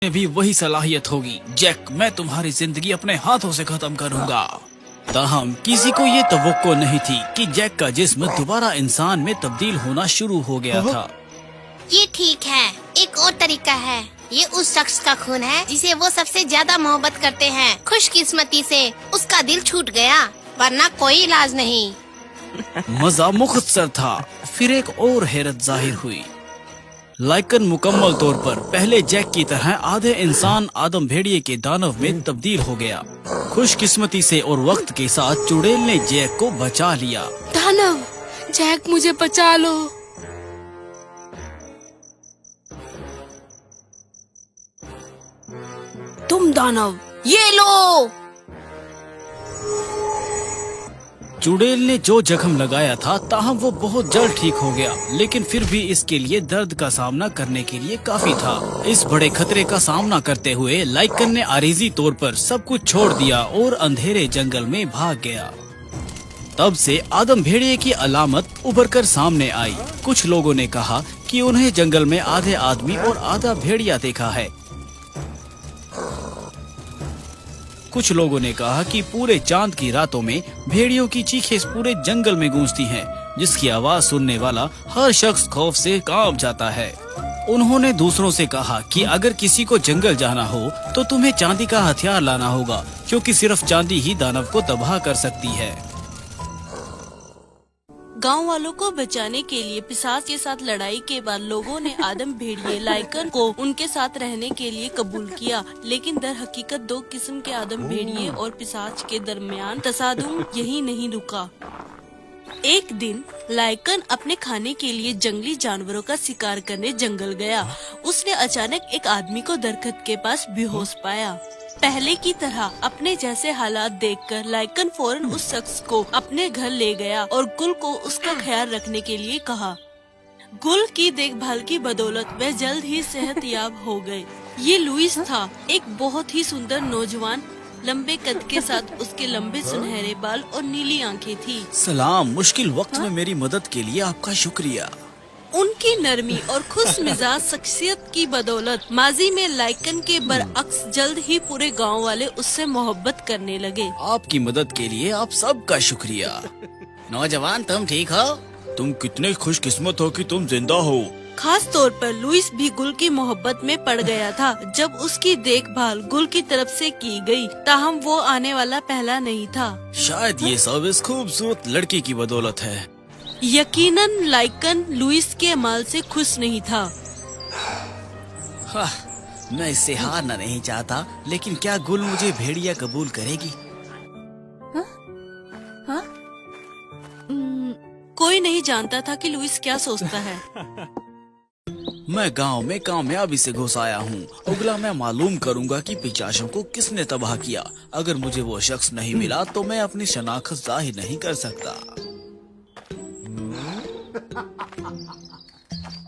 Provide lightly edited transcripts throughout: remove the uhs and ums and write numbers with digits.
में भी वही सलाहियत होगी। जैक, मैं तुम्हारी जिंदगी अपने हाथों से खत्म करूंगा। ताहम किसी को ये तवक्को नहीं थी कि जैक का जिस्म दोबारा इंसान में तब्दील होना शुरू हो गया था। ये ठीक है, एक और तरीका है। ये उस शख्स का खून है जिसे वो सबसे ज्यादा मोहब्बत करते हैं। खुशकिस्मती से उसका दिल छूट गया, वरना कोई इलाज नहीं। मजा मुख्तसर था। फिर एक और हैरत जाहिर हुई। लाइकन मुकम्मल तौर पर पहले जैक की तरह आधे इंसान आदम भेड़िए के दानव में तब्दील हो गया। खुशकिस्मती से और वक्त के साथ चुड़ैल ने जैक को बचा लिया। दानव, जैक मुझे बचा लो। तुम दानव, ये लो। चुड़ैल ने जो जख्म लगाया था ताहम वो बहुत जल्द ठीक हो गया, लेकिन फिर भी इसके लिए दर्द का सामना करने के लिए काफी था। इस बड़े खतरे का सामना करते हुए लाइकन ने आरिजी तौर पर सब कुछ छोड़ दिया और अंधेरे जंगल में भाग गया। तब से आदम भेड़िए की अलामत उभर कर सामने आई। कुछ लोगों ने कहा कि उन्हें जंगल में आधे आदमी और आधा भेड़िया देखा है। कुछ लोगों ने कहा कि पूरे चांद की रातों में भेड़ियों की चीखें पूरे जंगल में गूंजती हैं, जिसकी आवाज सुनने वाला हर शख्स खौफ से कांप जाता है। उन्होंने दूसरों से कहा कि अगर किसी को जंगल जाना हो तो तुम्हें चांदी का हथियार लाना होगा, क्योंकि सिर्फ चांदी ही दानव को तबाह कर सकती है। गांव वालों को बचाने के लिए पिशाच के साथ लड़ाई के बाद लोगों ने आदम भेड़िए लाइकन को उनके साथ रहने के लिए कबूल किया। लेकिन दर हकीकत दो किस्म के आदम भेड़िए और पिशाच के दरमियान तसादुम यही नहीं रुका। एक दिन लाइकन अपने खाने के लिए जंगली जानवरों का शिकार करने जंगल गया। उसने अचानक एक आदमी को दरख्त के पास बेहोश पाया। पहले की तरह अपने जैसे हालात देखकर लाइकन फौरन उस शख्स को अपने घर ले गया और गुल को उसका ख्याल रखने के लिए कहा। गुल की देखभाल की बदौलत वह जल्द ही सेहतयाब हो गए। ये लुइस था, एक बहुत ही सुंदर नौजवान। लंबे कद के साथ उसके लंबे सुनहरे बाल और नीली आंखें थी। सलाम, मुश्किल वक्त में मेरी मदद के लिए आपका शुक्रिया। उनकी नरमी और खुश मिजाज शख्सियत की बदौलत माजी में लाइकन के बरअक्स जल्द ही पूरे गांव वाले उससे मोहब्बत करने लगे। आपकी मदद के लिए आप सबका शुक्रिया। नौजवान, तुम ठीक हो? तुम कितने खुशकिस्मत हो कि तुम जिंदा हो। खास तौर पर लुइस भी गुल की मोहब्बत में पड़ गया था जब उसकी देखभाल गुल की तरफ से की गई। ताहम वो आने वाला पहला नहीं था। शायद ये सब इस खूबसूरत लड़की की बदौलत है। यकीनन लाइकन लुइस के माल से खुश नहीं था। मैं इससे हारना नहीं चाहता, लेकिन क्या गुल मुझे भेड़िया कबूल करेगी? कोई नहीं जानता था कि लुइस क्या सोचता है। मैं गांव में कामयाबी से घुस आया हूँ। अगला मैं मालूम करूँगा कि पिशाचों को किसने तबाह किया। अगर मुझे वो शख्स नहीं मिला तो मैं अपनी शनाख्त जाहिर नहीं कर सकता।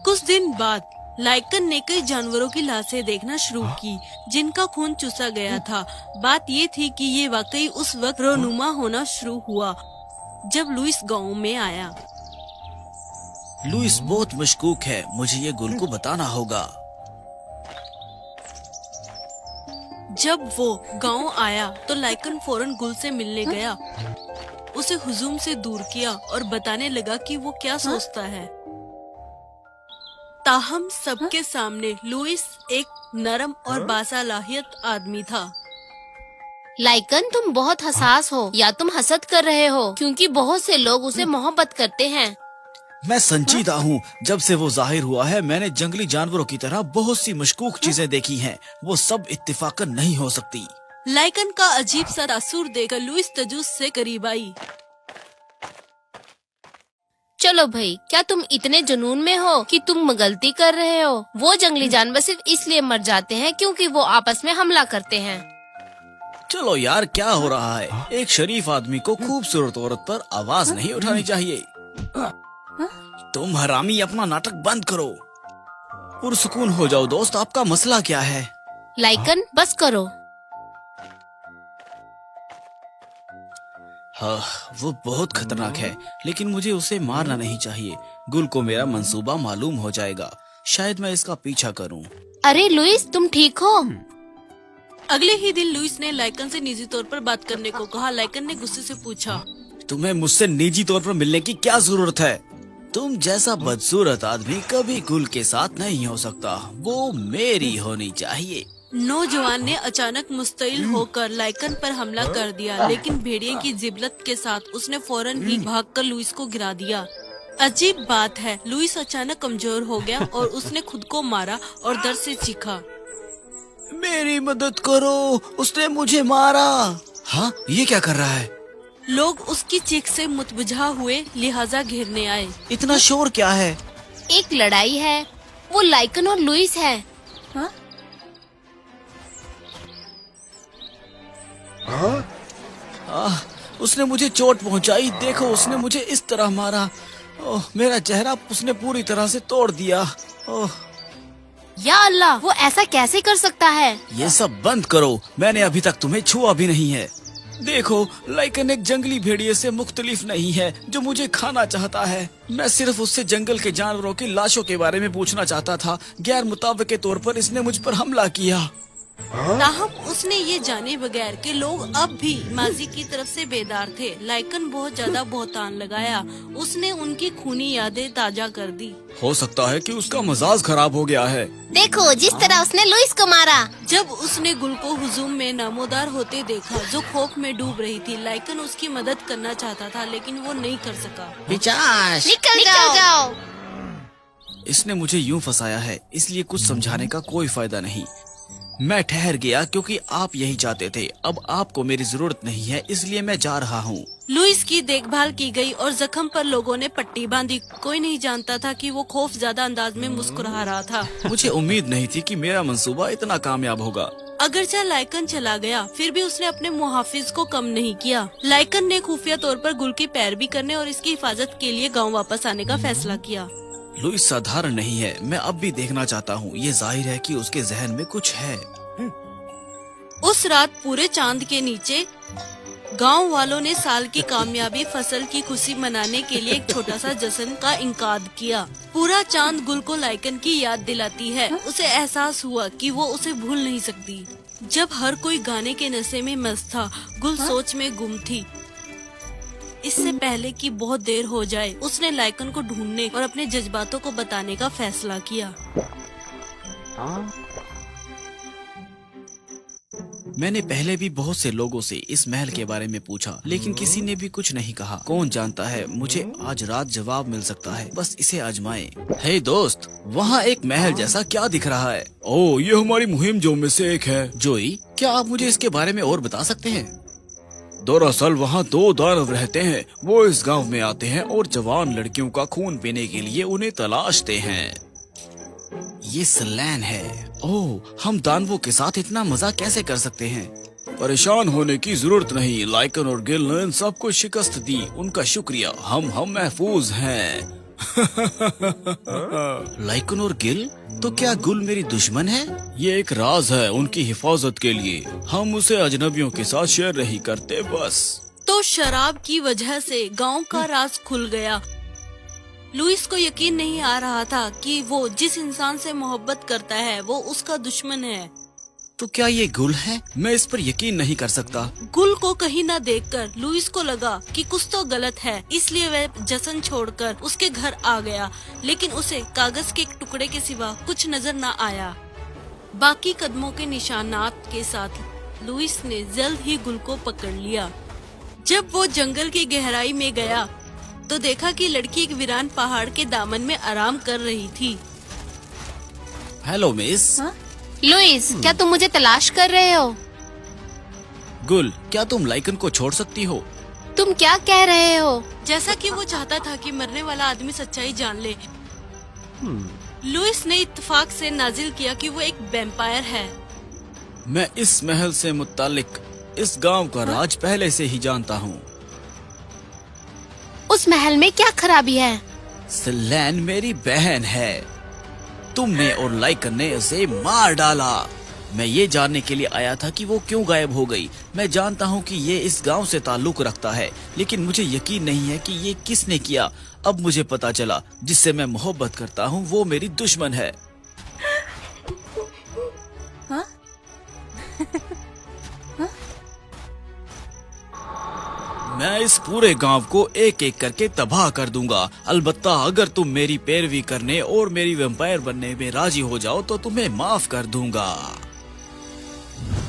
कुछ दिन बाद लाइकन ने कई जानवरों की लाशें देखना शुरू की जिनका खून चूसा गया था। बात ये थी कि ये वाकई उस वक्त रोनुमा होना शुरू हुआ जब लुइस गांव में आया। लुइस बहुत मशकूक है, मुझे ये गुल को बताना होगा। जब वो गांव आया तो लाइकन फौरन गुल से मिलने गया, उसे हुजूम से दूर किया और बताने लगा कि वो क्या सोचता है। ताहम सबके सामने लुइस एक नरम और बासालाहियत आदमी था। लाइकन, तुम बहुत हसास हो या तुम हसद कर रहे हो, क्योंकि बहुत से लोग उसे मोहब्बत करते हैं। मैं संजीदा हूँ। जब से वो जाहिर हुआ है मैंने जंगली जानवरों की तरह बहुत सी मशकूक चीजें देखी हैं। वो सब इत्तेफाकन नहीं हो सकती। लाइकन का अजीब सा तासुर देखकर लुइस तजुस से करीब आई। चलो भाई, क्या तुम इतने जुनून में हो कि तुम गलती कर रहे हो? वो जंगली जानवर सिर्फ इसलिए मर जाते हैं क्योंकि वो आपस में हमला करते हैं। चलो यार, क्या हो रहा है? एक शरीफ आदमी को खूबसूरत औरत पर आवाज नहीं उठानी चाहिए। तुम हरामी, अपना नाटक बंद करो। पुरसुकून हो जाओ दोस्त, आपका मसला क्या है? लाइकन, बस करो। हाँ, वो बहुत खतरनाक है, लेकिन मुझे उसे मारना नहीं चाहिए। गुल को मेरा मंसूबा मालूम हो जाएगा। शायद मैं इसका पीछा करूं। अरे लुइस, तुम ठीक हो? अगले ही दिन लुइस ने लाइकन से निजी तौर पर बात करने को कहा। लाइकन ने गुस्से से पूछा, तुम्हें मुझसे निजी तौर पर मिलने की क्या जरूरत है? तुम जैसा बदसूरत आदमी कभी गुल के साथ नहीं हो सकता, वो मेरी होनी चाहिए। नौजवान ने अचानक मुस्तैल होकर लाइकन पर हमला कर दिया, लेकिन भेड़िए की जिबलत के साथ उसने फौरन ही भागकर लुइस को गिरा दिया। अजीब बात है, लुइस अचानक कमजोर हो गया और उसने खुद को मारा और दर्द से चीखा। मेरी मदद करो, उसने मुझे मारा। हाँ, ये क्या कर रहा है? लोग उसकी चीख से मुतबुझा हुए लिहाजा घेरने आए। इतना शोर क्या है? एक लड़ाई है, वो लाइकन और लुइस है। हाँ? उसने मुझे चोट पहुंचाई। देखो, उसने मुझे इस तरह मारा। ओह, मेरा चेहरा उसने पूरी तरह से तोड़ दिया। ओह, या अल्लाह, वो ऐसा कैसे कर सकता है? ये सब बंद करो, मैंने अभी तक तुम्हें छुआ भी नहीं है। देखो, लाइकन एक जंगली भेड़िए से मुख्तलिफ नहीं है जो मुझे खाना चाहता है। मैं सिर्फ उससे जंगल के जानवरों की लाशों के बारे में पूछना चाहता था। गैर मुताबिक के तौर पर इसने मुझ पर हमला किया। ताहम उसने ये जाने बगैर कि लोग अब भी माजी की तरफ से बेदार थे, लाइकन बहुत ज्यादा बहतान लगाया। उसने उनकी खूनी यादें ताजा कर दी। हो सकता है कि उसका मिजाज खराब हो गया है। देखो, जिस तरह उसने लुइस को मारा। जब उसने गुल को हुजूम में नामोदार होते देखा जो खौफ में डूब रही थी, लाइकन उसकी मदद करना चाहता था, लेकिन वो नहीं कर सका। निकल जाओ। इसने मुझे यूं फंसाया है, इसलिए कुछ समझाने का कोई फायदा नहीं। मैं ठहर गया क्योंकि आप यही चाहते थे। अब आपको मेरी जरूरत नहीं है, इसलिए मैं जा रहा हूँ। लुइस की देखभाल की गई और जख्म पर लोगों ने पट्टी बांधी। कोई नहीं जानता था कि वो खौफ ज्यादा अंदाज में मुस्कुरा रहा था। मुझे उम्मीद नहीं थी कि मेरा मंसूबा इतना कामयाब होगा। अगरचे लाइकन चला गया, फिर भी उसने अपने मुहाफिज को कम नहीं किया। लाइकन ने खुफिया तौर पर गुल की पैरवी करने और इसकी हिफाजत के लिए गाँव वापस आने का फैसला किया। लुइस साधारण नहीं है, मैं अब भी देखना चाहता हूँ। ये जाहिर है कि उसके जहन में कुछ है। उस रात पूरे चांद के नीचे गांव वालों ने साल की कामयाबी फसल की खुशी मनाने के लिए एक छोटा सा जश्न का इनकाद किया। पूरा चांद गुल को लाइकन की याद दिलाती है। उसे एहसास हुआ कि वो उसे भूल नहीं सकती। जब हर कोई गाने के नशे में मस्त था, गुल सोच में गुम थी। इससे पहले कि बहुत देर हो जाए, उसने लाइकन को ढूंढने और अपने जज्बातों को बताने का फैसला किया। मैंने पहले भी बहुत से लोगों से इस महल के बारे में पूछा, लेकिन किसी ने भी कुछ नहीं कहा। कौन जानता है, मुझे आज रात जवाब मिल सकता है। बस इसे आजमाएं। हे दोस्त, वहाँ एक महल जैसा क्या दिख रहा है? ओह, ये हमारी मुहिम जो में से एक है। जोई, क्या आप मुझे इसके बारे में और बता सकते हैं? दरअसल वहाँ 2 दानव रहते हैं। वो इस गांव में आते हैं और जवान लड़कियों का खून पीने के लिए उन्हें तलाशते हैं। ये सलैन है। ओह, हम दानवों के साथ इतना मजा कैसे कर सकते हैं? परेशान होने की जरूरत नहीं, लाइकन और गिल ने इन सबको शिकस्त दी। उनका शुक्रिया, हम महफूज हैं। लाइकन और गिल? तो क्या गुल मेरी दुश्मन है? ये एक राज है उनकी हिफाजत के लिए। हम उसे अजनबियों के साथ शेयर नहीं करते बस। तो शराब की वजह से गांव का राज खुल गया। लुइस को यकीन नहीं आ रहा था कि वो जिस इंसान से मोहब्बत करता है वो उसका दुश्मन है। तो क्या ये गुल है? मैं इस पर यकीन नहीं कर सकता। गुल को कहीं न देखकर लुइस को लगा कि कुछ तो गलत है, इसलिए वह जश्न छोड़कर उसके घर आ गया। लेकिन उसे कागज के एक टुकड़े के सिवा कुछ नजर न आया। बाकी कदमों के निशानात के साथ लुइस ने जल्द ही गुल को पकड़ लिया। जब वो जंगल की गहराई में गया तो देखा कि लड़की एक वीरान पहाड़ के दामन में आराम कर रही थी। Hello miss. लुइस, क्या तुम मुझे तलाश कर रहे हो? गुल, क्या तुम लाइकन को छोड़ सकती हो? तुम क्या कह रहे हो? जैसा कि वो चाहता था कि मरने वाला आदमी सच्चाई जान ले, लुइस ने इत्तेफाक से नाजिल किया कि वो एक वैम्पायर है। मैं इस महल से मुत्तालिक इस गांव का राज पहले से ही जानता हूँ। उस महल में क्या खराबी है? सलैन मेरी बहन है। तुमने और लाइकन ने उसे मार डाला। मैं ये जानने के लिए आया था कि वो क्यों गायब हो गई। मैं जानता हूँ कि ये इस गांव से ताल्लुक रखता है, लेकिन मुझे यकीन नहीं है कि ये किसने किया। अब मुझे पता चला, जिससे मैं मोहब्बत करता हूँ वो मेरी दुश्मन है। मैं इस पूरे गांव को एक एक करके तबाह कर दूंगा। अलबत्ता अगर तुम मेरी पैरवी करने और मेरी वैम्पायर बनने में राजी हो जाओ तो तुम्हें माफ कर दूंगा।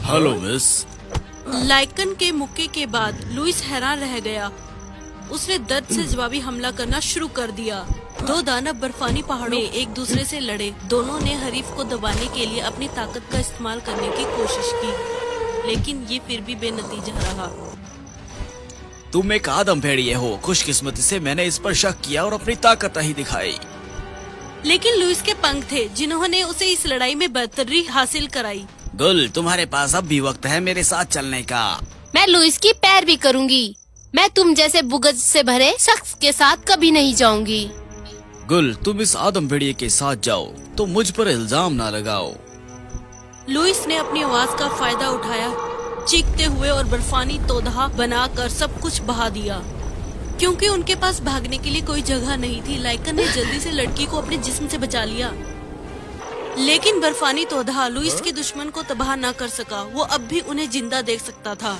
Hello miss. लाइकन के मुक्के के बाद लुइस हैरान रह गया। उसने दर्द से जवाबी हमला करना शुरू कर दिया। दो दानव बर्फानी पहाड़ों में एक दूसरे से लड़े। दोनों ने हरीफ को दबाने के लिए अपनी ताकत का इस्तेमाल करने की कोशिश की, लेकिन ये फिर भी बेनतीजा रहा। तुम एक आदम भेड़िए हो। खुशकिस्मती से मैंने इस पर शक किया और अपनी ताकत नहीं दिखाई। लेकिन लुइस के पंख थे जिन्होंने उसे इस लड़ाई में बर्तरी हासिल कराई। गुल, तुम्हारे पास अब भी वक्त है मेरे साथ चलने का। मैं लुइस की पैरवी करूंगी। मैं तुम जैसे बुगज से भरे शख्स के साथ कभी नहीं जाऊंगी। गुल, तुम इस आदम भेड़िए के साथ जाओ तो मुझ पर इल्जाम ना लगाओ। लुइस ने अपनी आवाज का फायदा उठाया, चीखते हुए और बर्फानी तोदहा बनाकर सब कुछ बहा दिया। क्योंकि उनके पास भागने के लिए कोई जगह नहीं थी, लाइकन ने जल्दी से लड़की को अपने जिस्म से बचा लिया। लेकिन बर्फानी तोदहा लुइस के दुश्मन को तबाह न कर सका। वो अब भी उन्हें जिंदा देख सकता था।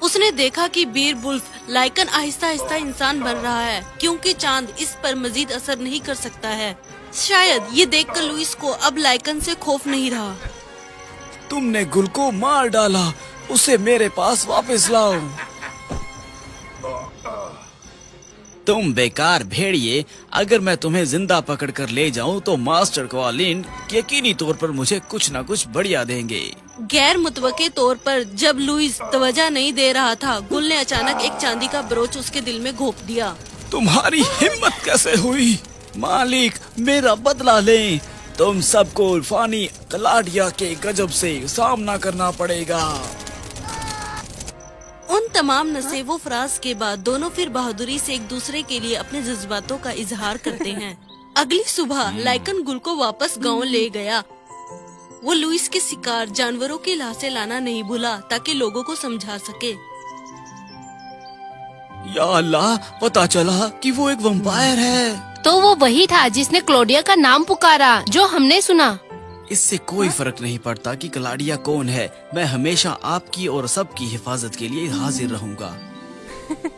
उसने देखा कि बीर बुल्फ लाइकन आहिस्ता आहिस्ता इंसान बन रहा है, क्योंकि चांद इस पर मजीद असर नहीं कर सकता है। शायद ये देखकर लुइस को अब लाइकन से खौफ नहीं रहा। तुमने गुल को मार डाला, उसे मेरे पास वापस लाओ। तुम बेकार भेड़िए, अगर मैं तुम्हें जिंदा पकड़ कर ले जाऊं तो मास्टर क्वालिन यकीनी तौर पर मुझे कुछ न कुछ बढ़िया देंगे। गैर मुतवक्के तौर पर जब लुइस तवज्जो नहीं दे रहा था, गुल ने अचानक एक चांदी का ब्रोच उसके दिल में घोंप दिया। तुम्हारी हिम्मत कैसे हुई? मालिक, मेरा बदला लें। तुम सबको फानी कलाडिया के गजब से सामना करना पड़ेगा। उन तमाम नसेबो फराज के बाद दोनों फिर बहादुरी से एक दूसरे के लिए अपने जज्बातों का इजहार करते हैं। अगली सुबह लाइकन गुल को वापस गांव ले गया। वो लुइस के शिकार जानवरों की लाशें लाना नहीं भूला ताकि लोगों को समझा सके। या अल्लाह, पता चला कि वो एक वम्पायर है। तो वो वही था जिसने क्लोडिया का नाम पुकारा, जो हमने सुना। इससे कोई फर्क नहीं पड़ता कि क्लाडिया कौन है। मैं हमेशा आपकी और सबकी हिफाजत के लिए हाजिर रहूंगा।